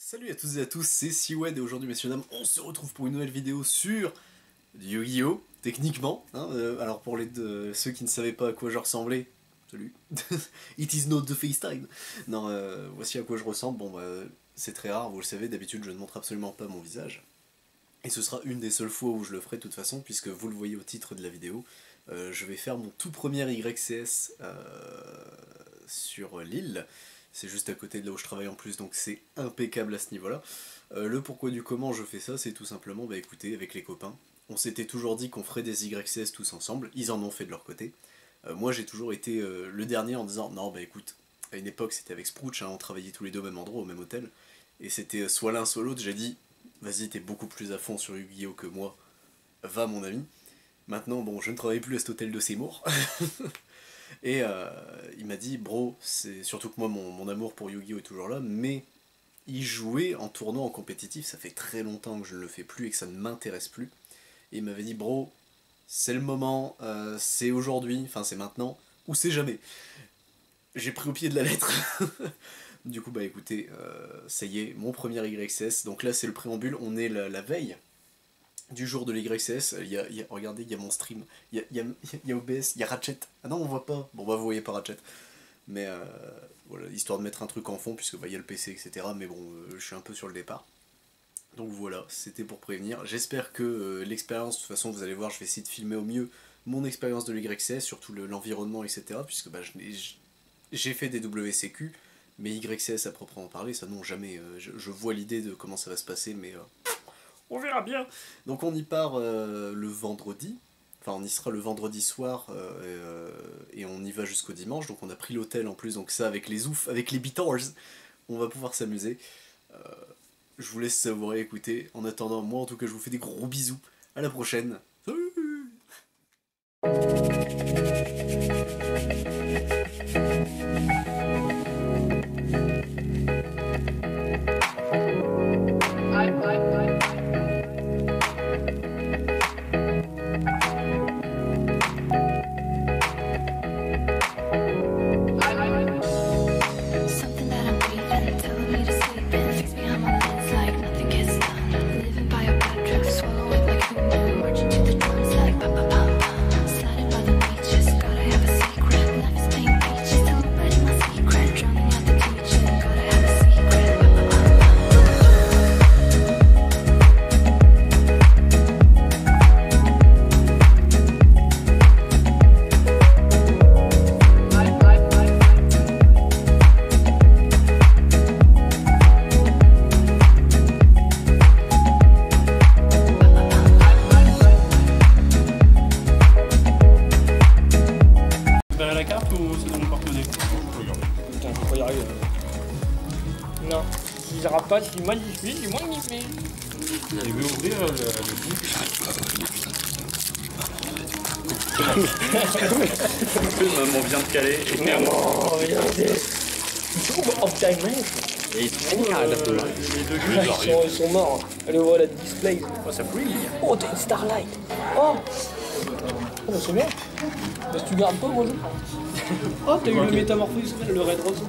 Salut à toutes et à tous, c'est Siwed et aujourd'hui messieurs dames, on se retrouve pour une nouvelle vidéo sur Yu-Gi-Oh! Techniquement, hein, alors pour ceux qui ne savaient pas à quoi je ressemblais, salut, it is not the FaceTime. Non, voici à quoi je ressemble, bon bah, c'est très rare, vous le savez, d'habitude je ne montre absolument pas mon visage. Et ce sera une des seules fois où je le ferai de toute façon, puisque vous le voyez au titre de la vidéo, je vais faire mon tout premier YCS sur l'île. C'est juste à côté de là où je travaille en plus, donc c'est impeccable à ce niveau-là. Le pourquoi du comment je fais ça, c'est tout simplement, bah écoutez, avec les copains, on s'était toujours dit qu'on ferait des YCS tous ensemble, ils en ont fait de leur côté. Moi j'ai toujours été le dernier en disant, non bah écoute, à une époque c'était avec Sprouch, hein, on travaillait tous les deux au même endroit, au même hôtel, et c'était soit l'un soit l'autre, j'ai dit, vas-y t'es beaucoup plus à fond sur Yu-Gi-Oh que moi, va mon ami. Maintenant bon, je ne travaille plus à cet hôtel de Seymour. Et il m'a dit, bro, c'est surtout que moi mon amour pour Yu-Gi-Oh est toujours là, mais y jouer en tournoi en compétitif, ça fait très longtemps que je ne le fais plus et que ça ne m'intéresse plus. Et il m'avait dit, bro, c'est le moment, c'est aujourd'hui, enfin c'est maintenant, ou c'est jamais. J'ai pris au pied de la lettre. Du coup bah écoutez, ça y est, mon premier YCS, donc là c'est le préambule, on est la veille du jour de l'YCS, regardez, il y a mon stream, il y a OBS, il y a Ratchet. Ah non, on voit pas. Bon, bah, vous voyez pas Ratchet. Mais voilà, histoire de mettre un truc en fond, puisque bah, il y a le PC, etc. Mais bon, je suis un peu sur le départ. Donc voilà, c'était pour prévenir. J'espère que l'expérience, de toute façon, vous allez voir, je vais essayer de filmer au mieux mon expérience de l'YCS, surtout l'environnement, etc. Puisque bah, j'ai fait des WCQ, mais YCS à proprement parler, ça non, jamais. Je vois l'idée de comment ça va se passer, mais... on verra bien. Donc on y part le vendredi, enfin on y sera le vendredi soir et on y va jusqu'au dimanche, donc on a pris l'hôtel en plus, donc ça avec les oufs, avec les Beatles, on va pouvoir s'amuser. Je vous laisse savourer, écouter. En attendant, moi en tout cas je vous fais des gros bisous, à la prochaine. Salut. Non, si je rappe pas, je suis magnifique, je suis magnifique. Il veut ouvrir le bouc. Maman vient de caler. Maman, regardez. Ils sont off time, mec. Et Les deux gars, ils sont morts. Allez voir la display. oh, ça brille. Oh, t'as une Starlight. Oh, oh c'est bien. Mais si tu gardes pas, moi je prends. Oh, t'as eu le métamorphosis, le Red Rose.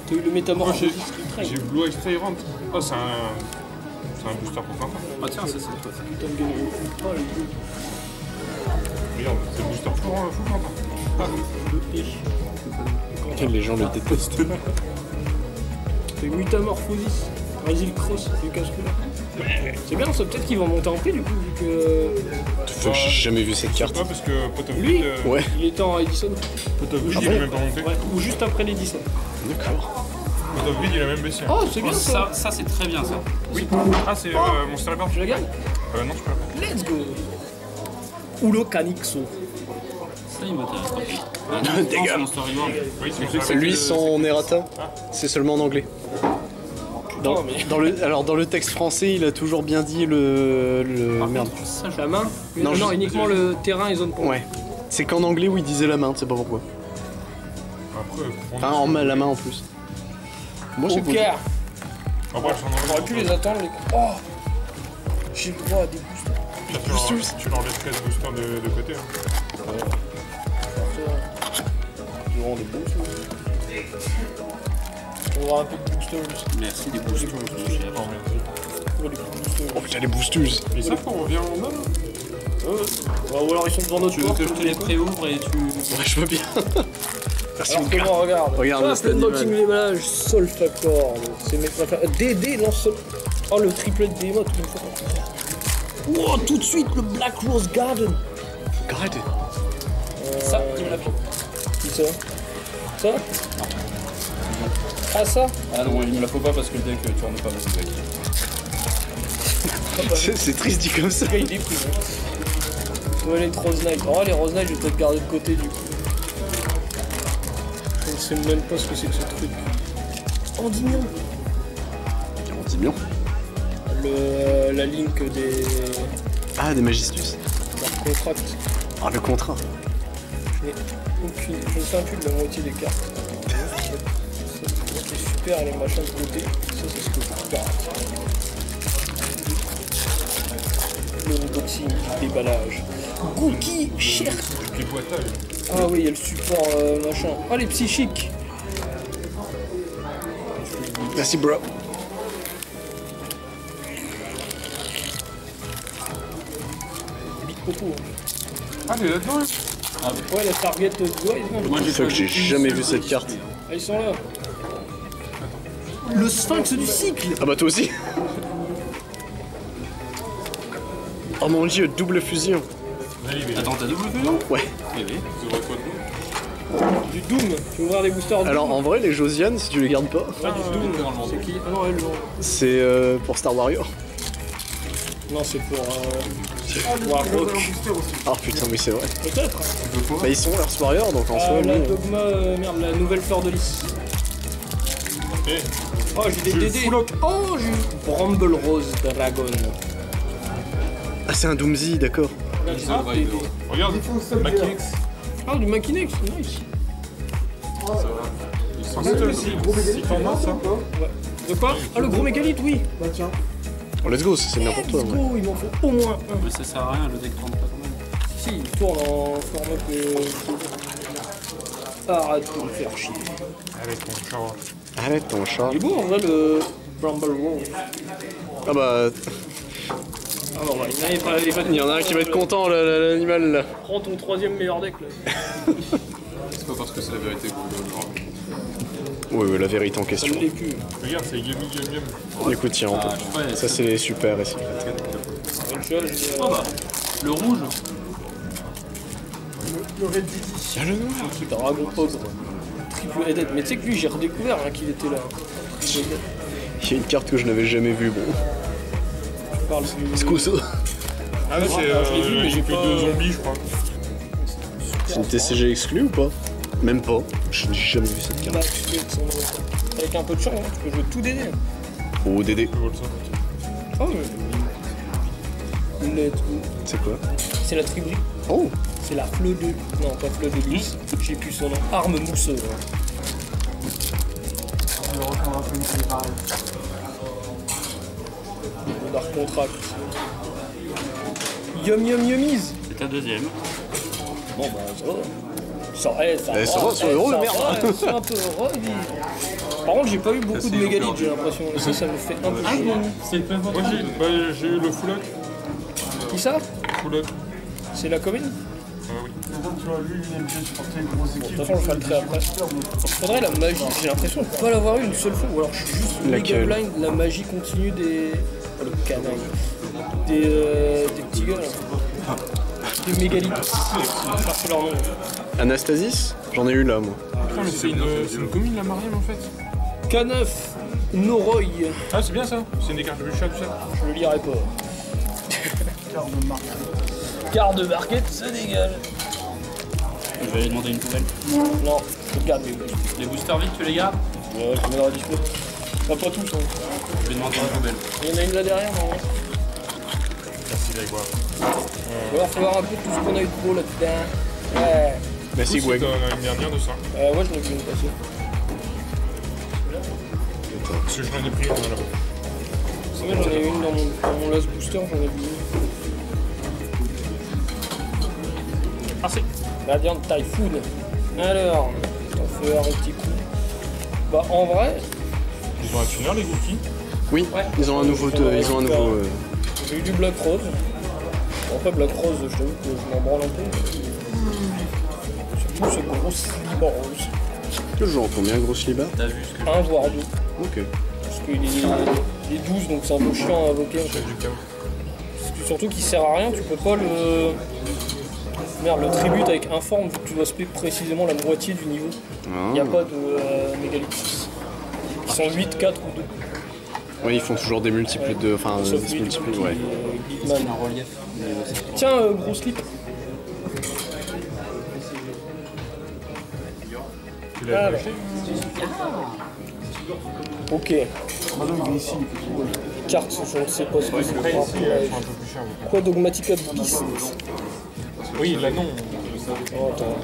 T'as eu le métamorphosis. J'ai Blue Ice Tyrant. Oh, c'est un booster pour sympa. Ah tiens, ça c'est toi. Putain de gueule. Oh, le truc. Regarde, c'est le booster fou content. Les gens le détestent. T'as eu Métamorphosis. Vas-y, le cross, c'est le casse-cou. C'est bien, ça peut-être qu'ils vont monter en prix du coup, vu que. J'ai jamais vu cette carte. Ouais, parce que Pot of Lui, Greed, ouais. il était en Edison. Pot of Greed, il est même pas monté. Ouais, ou juste après l'Edison. D'accord. Pot of Greed, il a même baissé. Oh, c'est bien ça. Ça c'est très bien ça. Oui. Ah, c'est Monster Report. Je la gagne. Non, je peux pas. Let's go. Ulo Canixo. Ça il m'intéresse pas. Dégage. Mon storyboard. Oui, c'est Lui, son errata, c'est seulement en anglais. Dans le texte français, il a toujours bien dit merde. La main Non, Non, uniquement le terrain et zone pour. Ouais. C'est qu'en anglais où il disait la main, tu sais pas pourquoi. Après, Enfin, la main en plus. Moi, c'est cool. Après, On aurait pu les attendre, les. Oh, j'ai le droit à des boosters. Tu leur laisses 13 boosters de côté. Hein. Ils auront des boosters. On va avoir un peu de boosters. Merci des boosters, mon cher. Pour les boosters. Oh putain, les boosteuses. Ils savent qu'on revient en homme. Ou alors ils sont devant notre Tu veux porte. que je te les préouvre et tu... Ouais, je veux bien. Merci Alors beaucoup. comment regarde. Regarde, Ah, cet unboxing animal. démallage, Sol Factor. C'est mes préférés. DD lance Sol. Oh le triplet de Behemoth une fois. Oh tout de suite le Black Rose Garden. Arrête. Ça, il me l'a pris. Qui ça? Ça? Ah ça? Ah non, il me la faut pas parce que le deck tourne pas beaucoup avec. C'est triste dit comme ça. Le gars il déprime. Toilette Rose Knight. Oh les Rose Knight je vais peut-être garder de côté du coup. Je ne sais même pas ce que c'est que ce truc. Endymion. 40 millions. La link des Ah, des Magistus. contracts. Ah, le contrat. Je n'ai aucune. Je ne sais plus de la moitié des cartes. C'est super les machins de côté. Ça c'est ce que je garde. L'unboxing du déballage. Cookie cher. Les boîtages. Ah oui, il y a le support machin. Ah les psychiques. Merci, bro. Big Popo. Ah, t'es là-dedans, là. Ouais, la target de doigt, ils sont Moi j'ai Fuck, j'ai jamais vu cette carte. Ah, ils sont là. Le sphinx du cycle. Ah bah toi aussi. Oh mon dieu, double fusion. Allez, mais Attends, t'as double fusion? Ouais. Eh oui. tu devrais quoi de nous? Du Doom. Tu veux ouvrir des boosters Doom? Alors en vrai, les Josiane, si tu les gardes pas, Ah, du Doom. C'est qui? Ah non, elle, non. c'est pour Star Warrior. Non, c'est pour Warrock. Ah putain, oui, c'est vrai. Peut-être. Bah ils sont Earth Warrior, donc en soi, La nous, Dogma, merde, la nouvelle fleur de lys. Eh, Oh, j'ai des le DD. full lock. Oh, j'ai Bramble Rose Dragon. Ah, c'est un Doomsy, d'accord. Regarde, j'ai des DD. regarde, Machinex. Ah, du Machinex, nice. Ils sont seuls. Si t'en as, ça. Ouais. De quoi? Ah, le gros mégalith, oui. Bah tiens. Oh, let's go, c'est bien pour toi. Let's Ouais. go, il m'en faut au moins un. Mais ça sert à rien, le deck tourne pas quand même. Si, il tourne en format que... Arrête de me faire chier. Avec ton chat. Arrête ton chat. Il est beau en vrai le Bramble Rose. Ah bah, Ah bon, bah, il y en a un qui va être content, l'animal là. Prends ton troisième meilleur deck là. C'est pas parce que c'est la vérité que vous le dire. Ouais, la vérité en Ça question. me l'est plus. Regarde, c'est Yummy Yum Yum. Écoute, tiens, on peut- Ah, ouais, ça c'est les super et secrets. Une chose, j'ai... Oh bah, le rouge. Il y a le noir. Dragon Ogre. Triple headed. Mais tu sais que lui, j'ai redécouvert hein, qu'il était là. Triple headed. Il y a une carte que je n'avais jamais vue, bon. Je parle du... Scuso. Ah, mais c'est je l'ai vu, mais j'ai que pas- deux zombies, je crois. C'est une TCG exclue ou pas? Même pas. Je n'ai jamais vu cette carte. Max Fate, son nom. Avec un peu de chance, hein, tu peux jouer tout DD. Oh, Dédé. Je vois le ça. Oh, mais... C'est quoi? C'est la tribu. Oh. C'est la fleu de... Non, pas fleu de lys. J'ai plus son nom. Arme mousseuse. Le Dark Contract. Yum Yum Yummies. C'est ta deuxième. Bon bah ça va. Ça, Ça va, c'est heureux, merde. C'est un peu heureux. Par contre j'ai pas eu beaucoup de mégalithes j'ai l'impression. Et ça me fait un peu chier. C'est le Moi, j'ai eu le full lock. Qui ça? Full lock. C'est la commune? Ah oui. Bon, de toute façon on le fera le trait après. Faudrait la magie, j'ai l'impression de pas l'avoir eu une seule fois. Ou alors je suis juste méga Laquelle? blind, la magie continue des... Oh le canaille. Des petits gars là. Des mégalithes. Je cherche leur nom. Anastasis? J'en ai eu là, moi. Putain, mais c'est une commune, la Mariam, en fait. K9 Noroy. Ah, c'est bien ça. C'est une des cartes du chat, tu sais. Je le lirai pas. Carte de market, ça dégage. Je vais aller demander une poubelle. Non, je garde mes Les boosters vides, tu les gardes? Ouais, je mets dans la dispo. Enfin, pas tous, hein. Je vais demander une poubelle. Il y en a une là derrière, non? Merci, Grégoire. Il va falloir un peu tout ce qu'on a eu de beau là-dedans. Ouais. Merci, Écoute, Gweg. t'en as une dernière de ça. Ouais, je l'ai vu une passer. Parce que je l'en ai pris une là-bas. C'est vrai, j'en ai une dans mon last booster, j'en ai vu une. Merci. Radiant Typhoon. Alors, on fait un petit coup. Bah, en vrai, On va finir les cookies. Oui, ils ont un nouveau... J'ai eu du Black Rose. Bon, après Black Rose, je t'avoue que je m'en branle un peu. Surtout ce gros slibard rose. Toujours combien, gros slibard? T'as vu ce que 1 voire 2. Ok. Parce qu'il est 12, donc c'est un peu chiant à invoquer. En fait. Du chaos. Surtout qu'il sert à rien, tu peux pas le... Merde, le tribute avec informe, vu que tu dois spé précisément la moitié du niveau. Il n'y a pas de mégalithes. Ils sont 8, 4 ou 2. Oui, ils font toujours des multiples de... Enfin, Sauf des lui, multiples, qui- ouais. Gitman. un relief. Tiens, gros slip. Tu l'as Alors. acheté? Ok. Carte, je ne sais pas ce que c'est. Après, ici, elles sont un peu plus chères. Quoi, Dogmatica Beast? Oui, là non. Oh, attends.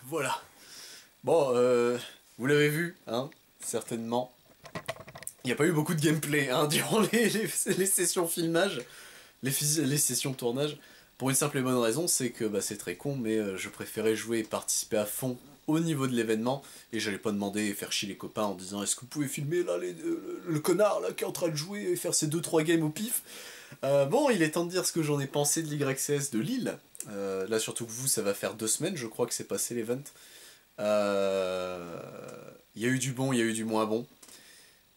Voilà. Bon, vous l'avez vu, hein, certainement. Il n'y a pas eu beaucoup de gameplay hein, durant les sessions filmage, les sessions tournage. Pour une simple et bonne raison, c'est que bah, c'est très con, mais je préférais jouer et participer à fond au niveau de l'événement, et j'allais pas demander et faire chier les copains en disant est-ce que vous pouvez filmer là le connard là qui est en train de jouer et faire ses 2-3 games au pif. Bon, il est temps de dire ce que j'en ai pensé de l'YCS de Lille. Là surtout que vous, ça va faire 2 semaines je crois que c'est passé l'event. Il y a eu du bon, il y a eu du moins bon.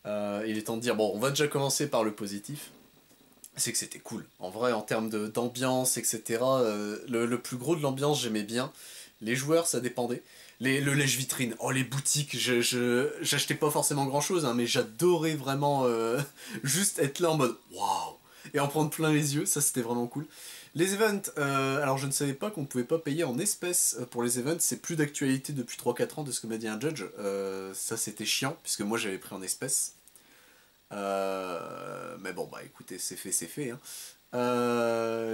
Il est temps de dire, bon, on va déjà commencer par le positif. C'est que c'était cool. En vrai, en termes d'ambiance, etc., le plus gros de l'ambiance, j'aimais bien. Les joueurs, ça dépendait. Le lèche-vitrine, oh les boutiques, j'achetais pas forcément grand-chose, hein, mais j'adorais vraiment juste être là en mode waouh et en prendre plein les yeux, ça c'était vraiment cool. Les events, alors je ne savais pas qu'on pouvait pas payer en espèces pour les events, c'est plus d'actualité depuis 3-4 ans de ce que m'a dit un judge, ça c'était chiant, puisque moi j'avais pris en espèces. Mais bon, bah écoutez, c'est fait, hein.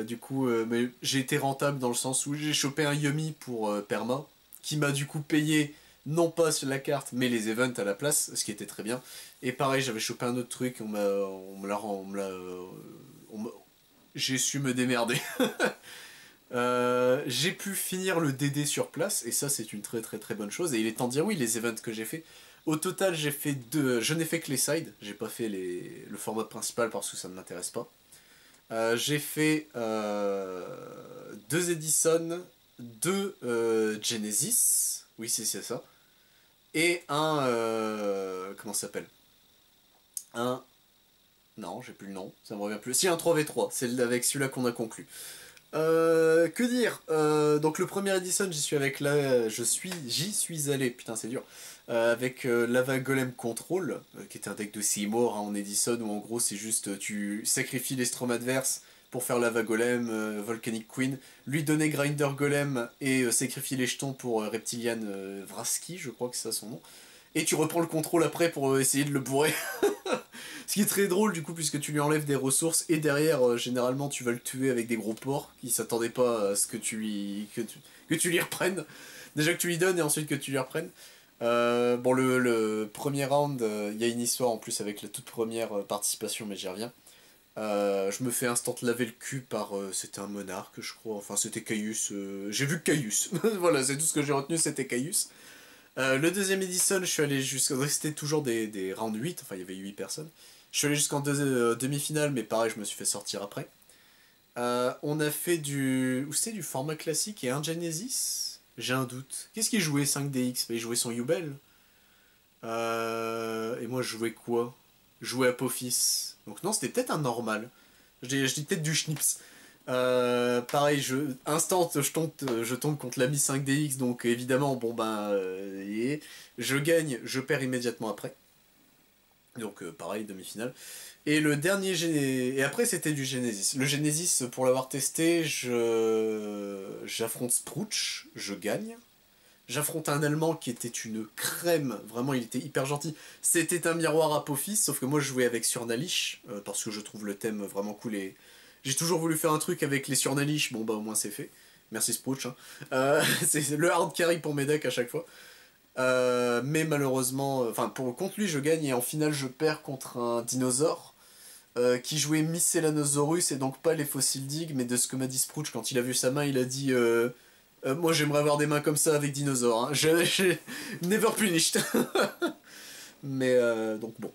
Du coup, mais j'ai été rentable dans le sens où j'ai chopé un Yumi pour Perma, qui m'a du coup payé, non pas sur la carte, mais les events à la place, ce qui était très bien. Et pareil, j'avais chopé un autre truc, j'ai su me démerder. J'ai pu finir le DD sur place, et ça c'est une très bonne chose. Et il est temps de dire oui, les events que j'ai fait. Au total, j'ai fait 2. Je n'ai fait que les sides, j'ai pas fait le format principal parce que ça ne m'intéresse pas. J'ai fait 2 Edison, 2 Genesis, oui c'est ça, et un comment ça s'appelle, un, non j'ai plus le nom, ça me revient plus, si un 3v3, c'est avec celui-là qu'on a conclu. Que dire, donc le premier Edison j'y suis allé, putain c'est dur, avec Lava Golem Control, qui est un deck de Seymour hein, en Edison, où en gros c'est juste tu sacrifies les Strom adverses pour faire Lava Golem, Volcanic Queen, lui donner Grinder Golem et sacrifier les jetons pour Reptilian Vraski, je crois que c'est ça son nom, et tu reprends le contrôle après pour essayer de le bourrer. Ce qui est très drôle du coup, puisque tu lui enlèves des ressources, et derrière, généralement, tu vas le tuer avec des gros porcs, qui s'attendaient pas à ce que tu lui... que tu lui reprennes. Déjà que tu lui donnes, et ensuite que tu lui reprennes. Bon, le premier round, il y a une histoire en plus avec la toute première participation, mais j'y reviens. Je me fais instant laver le cul par... c'était un monarque, je crois. Enfin, c'était Caius. J'ai vu Caius. Voilà, c'est tout ce que j'ai retenu, c'était Caius. Le deuxième Edison, je suis allé jusqu'à... C'était toujours des rounds 8, enfin, il y avait 8 personnes. Je suis allé jusqu'en demi-finale, mais pareil, je me suis fait sortir après. On a fait du... Ou c'était du format classique et un Genesis? J'ai un doute. Qu'est-ce qu'il jouait 5DX? Il jouait son Yubel. Et moi, je jouais quoi? Je jouais Apophis. Donc non, c'était peut-être un normal. Je dis peut-être du Schnips. Pareil, je tombe contre l'ami 5DX, donc évidemment, bon ben, je gagne, je perds immédiatement après. Donc pareil, demi-finale. Et le dernier et après c'était du Genesis. Le Genesis, pour l'avoir testé, j'affronte Sprouch, je gagne. J'affronte un Allemand qui était une crème, vraiment il était hyper gentil. C'était un miroir Apophis, sauf que moi je jouais avec Surnalish, parce que je trouve le thème vraiment cool et... J'ai toujours voulu faire un truc avec les Surnalish, bon bah au moins c'est fait. Merci Sprouch, hein. C'est le hard carry pour mes decks à chaque fois. Mais malheureusement, enfin contre lui je gagne et en finale je perds contre un dinosaure qui jouait Mycélanosaurus et donc pas les fossiles dig, mais de ce que m'a dit Sprouch quand il a vu sa main, il a dit moi j'aimerais avoir des mains comme ça avec dinosaures, hein. J'ai never punished. Mais donc bon,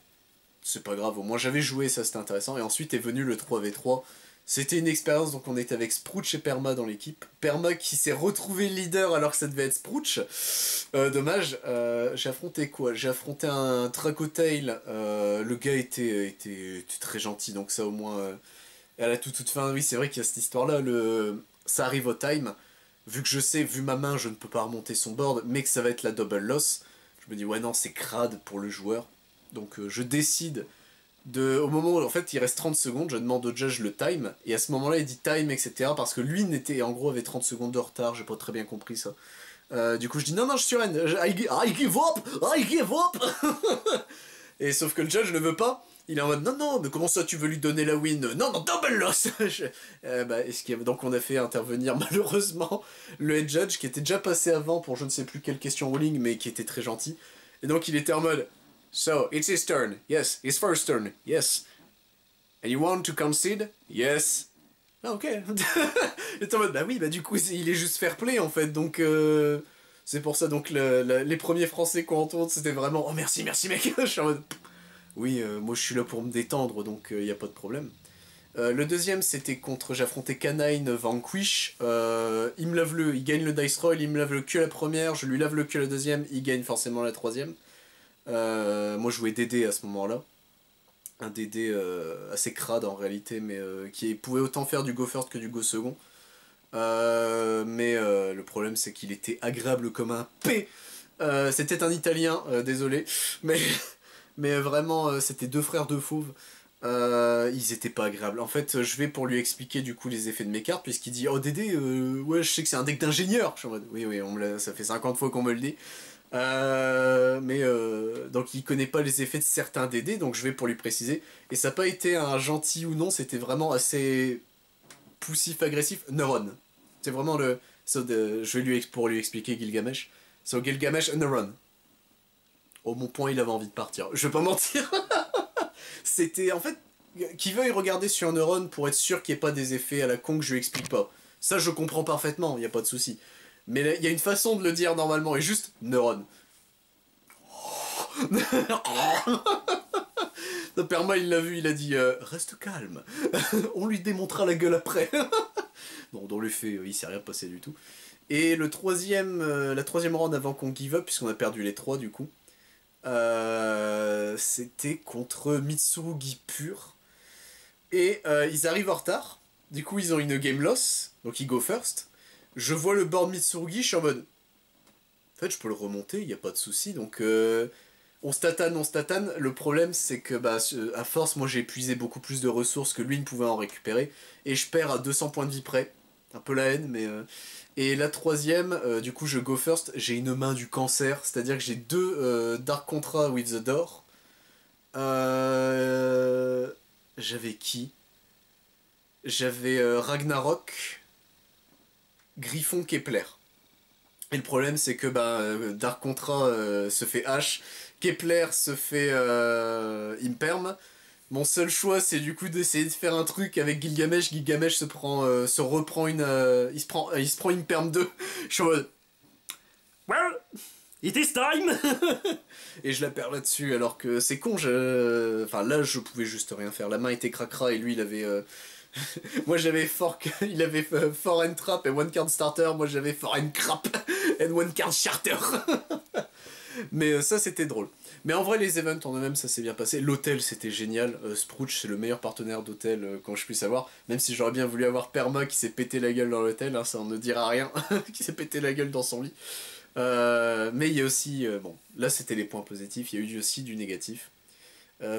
c'est pas grave, au moins j'avais joué, ça c'était intéressant. Et ensuite est venu le 3v3. C'était une expérience, donc on était avec Sprouch et Perma dans l'équipe. Perma qui s'est retrouvé leader alors que ça devait être Sprouch. Dommage. J'ai affronté quoi? J'ai affronté un Tracotail. Le gars était très gentil, donc ça au moins... à la toute fin, oui c'est vrai qu'il y a cette histoire-là. Ça arrive au time. Vu que je sais, vu ma main, je ne peux pas remonter son board, mais que ça va être la double loss. Je me dis, ouais non, c'est crade pour le joueur. Donc je décide... au moment où en fait il reste 30 secondes, je demande au judge le time, et à ce moment là il dit time etc, parce que lui en gros avait 30 secondes de retard, j'ai pas très bien compris ça. Du coup je dis non je suis reine, I give up. Et sauf que le judge ne veut pas, il est en mode non mais comment ça tu veux lui donner la win, non double loss. Donc on a fait intervenir malheureusement le head judge qui était déjà passé avant pour je ne sais plus quelle question rolling, mais qui était très gentil, et donc il était en mode so, it's his turn. Yes. His first turn. Yes. And you want to concede? Yes. Ah, ok. Et t'es en mode, bah oui, bah du coup, il est juste fair play, en fait, donc... c'est pour ça, donc, les premiers Français qu'on entoure, c'était vraiment, oh merci mec. Je suis en mode, oui, moi je suis là pour me détendre, donc y a pas de problème. Le deuxième, c'était j'affrontais Canine Vanquish. Il gagne le dice roll, il me lave le cul la première, je lui lave le cul la deuxième, il gagne forcément la troisième. Moi je jouais Dédé à ce moment-là. Un Dédé assez crade en réalité, mais qui pouvait autant faire du go first que du go second. Mais le problème c'est qu'il était agréable comme un P. C'était un Italien, désolé. Mais vraiment, c'était deux frères de fauves. Ils étaient pas agréables. En fait, je vais pour lui expliquer du coup les effets de mes cartes, puisqu'il dit oh Dédé, ouais, je sais que c'est un deck d'ingénieur. Je suis en mode oui, ça fait 50 fois qu'on me le dit. Donc il connaît pas les effets de certains DD, donc je vais pour lui préciser. Et ça n'a pas été un gentil ou non, c'était vraiment assez poussif, agressif. Neuron. C'est vraiment je vais pour lui expliquer Gilgamesh. So Gilgamesh, Neuron. Au mon point, il avait envie de partir. Je vais pas mentir. C'était en fait, qui veuille regarder sur Neuron pour être sûr qu'il n'y ait pas des effets à la con que je lui explique pas. Ça je comprends parfaitement, il n'y a pas de souci. Mais il y a une façon de le dire normalement, et juste Neuron. Perma il l'a vu, il a dit reste calme, on lui démontera la gueule après. Bon, dans les faits, il s'est rien passé du tout. Et la troisième round avant qu'on give up, puisqu'on a perdu les trois du coup, c'était contre Mitsurugi pur. Et ils arrivent en retard, du coup ils ont une game loss, donc ils go first. Je vois le board Mitsurugi, je suis en mode... En fait, je peux le remonter, il n'y a pas de souci. Donc, on statane. Le problème, c'est que, à force, moi, j'ai épuisé beaucoup plus de ressources que lui ne pouvait en récupérer. Et je perds à 200 points de vie près. Un peu la haine, mais... Et la troisième, du coup, je go first. J'ai une main du cancer, c'est-à-dire que j'ai deux Dark Contra with the Door. J'avais qui? J'avais Ragnarok, Griffon, Kepler. Et le problème, c'est que Dark Contra se fait H, Kepler se fait Imperm. Mon seul choix, c'est du coup d'essayer de faire un truc avec Gilgamesh. Gilgamesh se reprend une... il se prend Imperm 2. Je suis en mode... Well, it is time. Et je la perds là-dessus, alors que c'est con, enfin là, je pouvais juste rien faire. La main était cracra et lui, il avait... Moi j'avais il avait Foreign Trap et One Card Starter, moi j'avais Foreign Crap et One Card Charter. Mais ça c'était drôle. Mais en vrai les events en eux-mêmes ça s'est bien passé. L'hôtel c'était génial, Sprouch c'est le meilleur partenaire d'hôtel quand je puisse avoir. Même si j'aurais bien voulu avoir Perma qui s'est pété la gueule dans l'hôtel, hein, ça on ne dira rien, qui s'est pété la gueule dans son lit. Mais il y a aussi, bon là c'était les points positifs, il y a eu aussi du négatif.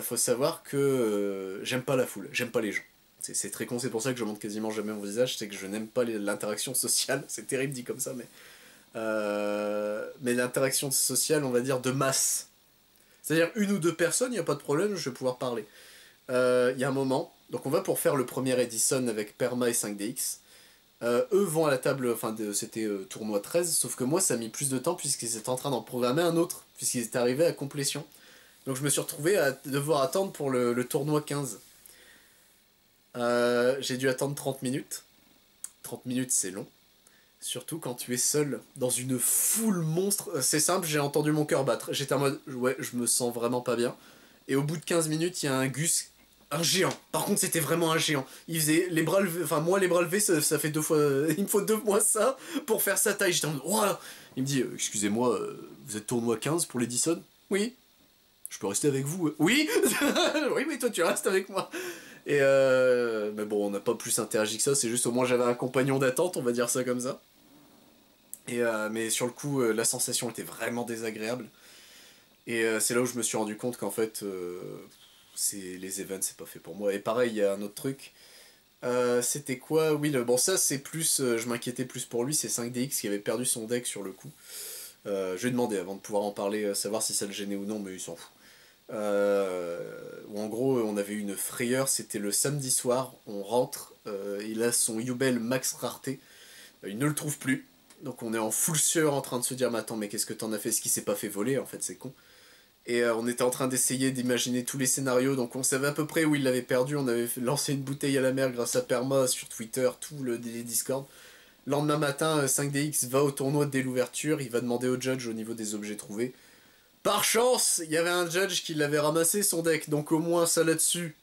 Faut savoir que j'aime pas la foule, j'aime pas les gens. C'est très con, c'est pour ça que je montre quasiment jamais mon visage, c'est que je n'aime pas l'interaction sociale, c'est terrible dit comme ça, mais l'interaction sociale, on va dire, de masse. C'est-à-dire une ou deux personnes, il n'y a pas de problème, je vais pouvoir parler. Il y a un moment, donc on va pour faire le premier Edison avec Perma et 5DX. Eux vont à la table, enfin c'était tournoi 13, sauf que moi ça a mis plus de temps puisqu'ils étaient en train d'en programmer un autre, puisqu'ils étaient arrivés à complétion. Donc je me suis retrouvé à devoir attendre pour le tournoi 15. J'ai dû attendre 30 minutes. 30 minutes c'est long. Surtout quand tu es seul dans une foule monstre. C'est simple, j'ai entendu mon cœur battre. J'étais en mode, ouais, je me sens vraiment pas bien. Et au bout de 15 minutes, il y a un Gus, un géant. Par contre, c'était vraiment un géant. Il faisait les bras levés, enfin moi les bras levés, ça fait 2 fois... Il me faut 2 fois ça pour faire sa taille. J'étais en mode, wow. Il me dit, excusez-moi, vous êtes tournoi 15 pour l'Edison? Oui. Je peux rester avec vous? Oui. Oui, mais toi tu restes avec moi. Et mais bon, on n'a pas plus interagi que ça, c'est juste au moins j'avais un compagnon d'attente, on va dire ça comme ça. Et mais sur le coup, la sensation était vraiment désagréable. Et c'est là où je me suis rendu compte qu'en fait, les events, c'est pas fait pour moi. Et pareil, il y a un autre truc. C'était quoi? Oui, bon ça c'est plus, je m'inquiétais plus pour lui, c'est 5DX qui avait perdu son deck sur le coup. Je lui ai demandé avant de pouvoir en parler, savoir si ça le gênait ou non, mais il s'en fout. Où en gros on avait eu une frayeur, c'était le samedi soir, on rentre, il a son Yubel max rareté, il ne le trouve plus, donc on est en full sueur en train de se dire mais attends mais qu'est-ce que t'en as fait, ce qui s'est pas fait voler en fait c'est con. Et on était en train d'essayer d'imaginer tous les scénarios, donc on savait à peu près où il l'avait perdu, on avait lancé une bouteille à la mer grâce à Perma sur Twitter, tout les Discord. Lendemain matin 5DX va au tournoi dès l'ouverture, il va demander au judge au niveau des objets trouvés. Par chance, il y avait un judge qui l'avait ramassé son deck, donc au moins ça là-dessus.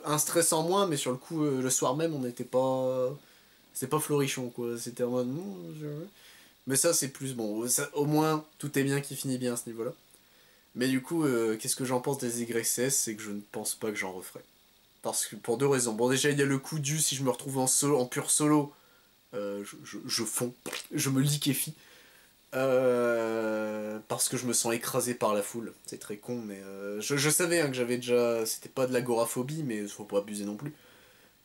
Un stress en moins, mais sur le coup, le soir même, on n'était pas... C'était pas florichon, quoi. C'était en mode... Mais ça, c'est plus bon. Ça, au moins, tout est bien qui finit bien à ce niveau-là. Mais du coup, qu'est-ce que j'en pense des YCS? C'est que je ne pense pas que j'en referai. Parce que, pour 2 raisons. Bon, déjà, il y a le coup du, si je me retrouve en pur solo, je fonds. Je me liquéfie. Parce que je me sens écrasé par la foule, c'est très con, mais je savais hein, que j'avais déjà, c'était pas de l'agoraphobie, mais faut pas abuser non plus.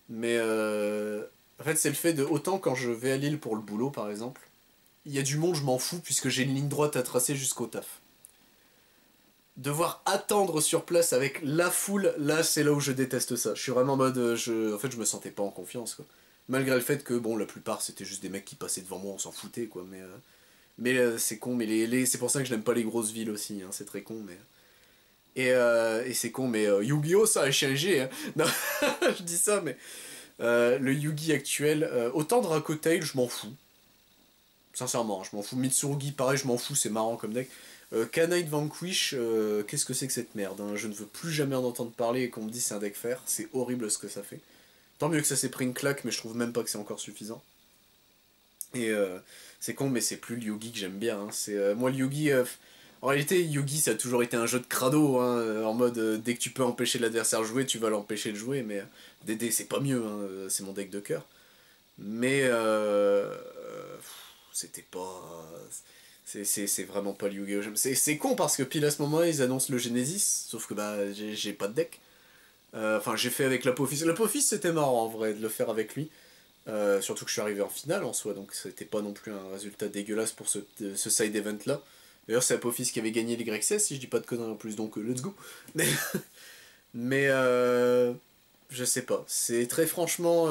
Mais en fait c'est le fait de, autant quand je vais à Lille pour le boulot par exemple, il y a du monde, je m'en fous puisque j'ai une ligne droite à tracer jusqu'au taf. Devoir attendre sur place avec la foule, là c'est là où je déteste ça. Je suis vraiment en mode, en fait je me sentais pas en confiance quoi. Malgré le fait que bon la plupart c'était juste des mecs qui passaient devant moi, on s'en foutait quoi, mais c'est con, mais c'est pour ça que je n'aime pas les grosses villes aussi, hein, c'est très con, mais... Et c'est con, mais Yu-Gi-Oh! Ça a changé, hein. Non, je dis ça, mais... le Yu-Gi actuel, autant Dracotail, je m'en fous. Sincèrement, je m'en fous. Mitsurugi, pareil, je m'en fous, c'est marrant comme deck. Kanite Vanquish, qu'est-ce que c'est que cette merde, hein. Je ne veux plus jamais en entendre parler et qu'on me dise c'est un deck fer, c'est horrible ce que ça fait. Tant mieux que ça s'est pris une claque, mais je trouve même pas que c'est encore suffisant. Et c'est con, mais c'est plus le Yugi que j'aime bien. Hein. Moi, le Yugi... en réalité, Yugi, ça a toujours été un jeu de crado. Hein, en mode, dès que tu peux empêcher l'adversaire de jouer, tu vas l'empêcher de jouer. Mais DD, c'est pas mieux. Hein, c'est mon deck de cœur. Mais... c'était pas... C'est vraiment pas le Yu-Gi-Oh! C'est con parce que pile à ce moment-là, ils annoncent le Genesis. Sauf que bah, j'ai pas de deck. Enfin, j'ai fait avec l'Apophis. L'Apophis, c'était marrant en vrai de le faire avec lui. Surtout que je suis arrivé en finale en soi, donc c'était pas non plus un résultat dégueulasse pour ce side event là. D'ailleurs, c'est Apophis qui avait gagné les YCS, si je dis pas de conneries en plus, donc let's go. Mais je sais pas. C'est très franchement...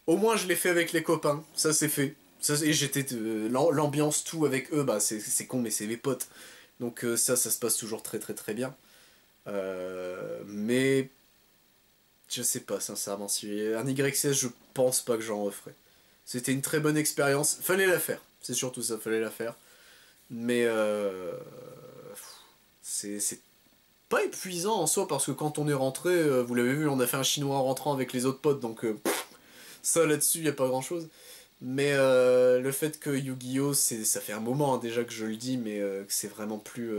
au moins, je l'ai fait avec les copains. Ça, c'est fait. Ça, et j'étais... l'ambiance, tout avec eux, bah c'est con, mais c'est mes potes. Donc ça se passe toujours très très très bien. Mais... Je sais pas, sincèrement. Si un YCS, je pense pas que j'en referai. C'était une très bonne expérience. Fallait la faire. C'est surtout ça, fallait la faire. Mais c'est pas épuisant en soi, parce que quand on est rentré, vous l'avez vu, on a fait un chinois en rentrant avec les autres potes, donc ça là-dessus, y a pas grand-chose. Mais le fait que Yu-Gi-Oh, ça fait un moment hein, déjà que je le dis, mais que c'est vraiment plus...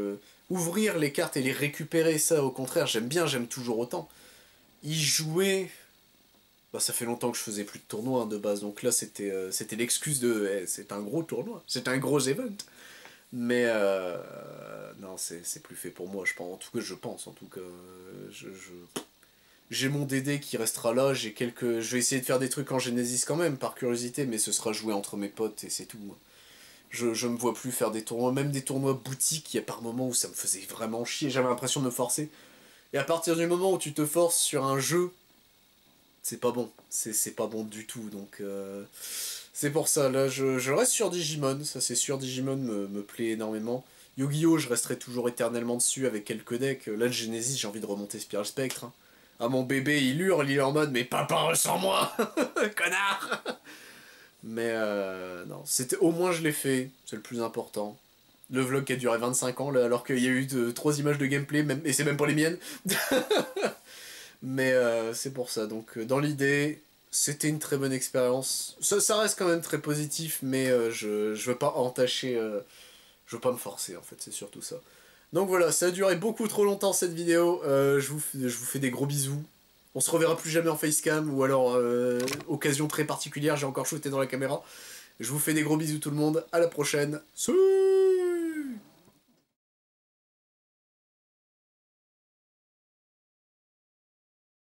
ouvrir les cartes et les récupérer, ça au contraire, j'aime toujours autant. Y jouer... Bah, ça fait longtemps que je faisais plus de tournois hein, de base, donc là c'était l'excuse de c'est un gros tournoi, c'est un gros event. Mais non, c'est plus fait pour moi, je pense. En tout cas, je pense. En tout cas, j'ai mon DD qui restera là. Je vais essayer de faire des trucs en Genesis quand même, par curiosité, mais ce sera joué entre mes potes et c'est tout. Je me vois plus faire des tournois, même des tournois boutiques. Il y a par moments où ça me faisait vraiment chier. J'avais l'impression de me forcer. Et à partir du moment où tu te forces sur un jeu, c'est pas bon. C'est pas bon du tout. Donc c'est pour ça. Là, je reste sur Digimon. Ça, c'est sûr. Digimon me plaît énormément. Yu-Gi-Oh, je resterai toujours éternellement dessus avec quelques decks. Là, le Genesis, j'ai envie de remonter Spiral Spectre. Hein. Ah, mon bébé, il hurle, il est en mode, mais papa, ressens-moi, connard. Mais non, c'était au moins je l'ai fait, c'est le plus important. Le vlog qui a duré 25 ans, là, alors qu'il y a eu 3 images de gameplay, même, et c'est même pas les miennes. Mais c'est pour ça, donc dans l'idée, c'était une très bonne expérience. Ça reste quand même très positif, mais je veux pas entacher... je veux pas me forcer en fait, c'est surtout ça. Donc voilà, ça a duré beaucoup trop longtemps cette vidéo, je vous fais des gros bisous. On se reverra plus jamais en facecam, ou alors occasion très particulière, j'ai encore shooté dans la caméra. Je vous fais des gros bisous tout le monde, à la prochaine. Salut.